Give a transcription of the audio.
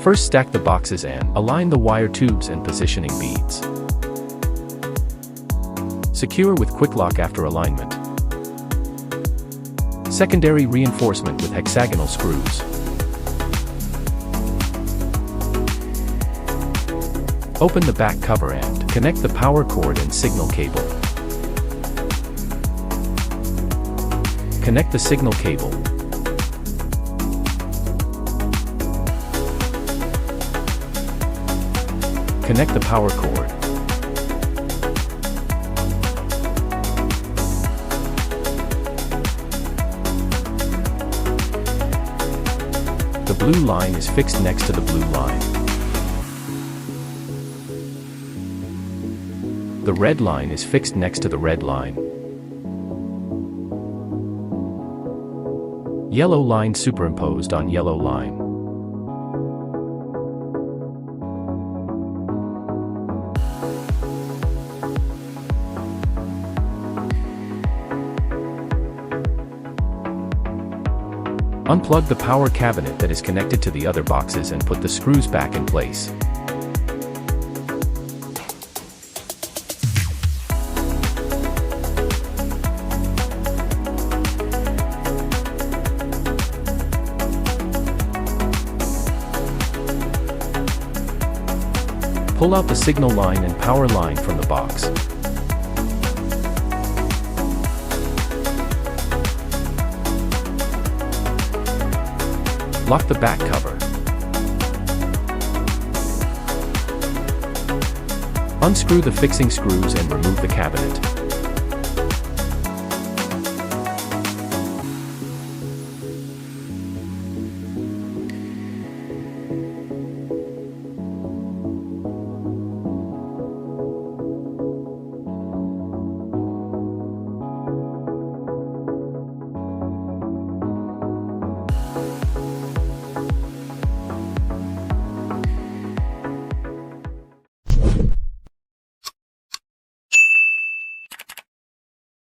First, stack the boxes and align the wire tubes and positioning beads. Secure with quick lock after alignment. Secondary reinforcement with hexagonal screws. Open the back cover and connect the power cord and signal cable. Connect the signal cable. Connect the power cord. The blue line is fixed next to the blue line. The red line is fixed next to the red line. Yellow line superimposed on yellow line. Unplug the power cabinet that is connected to the other boxes and put the screws back in place. Pull out the signal line and power line from the box. Lock the back cover. Unscrew the fixing screws and remove the cabinet.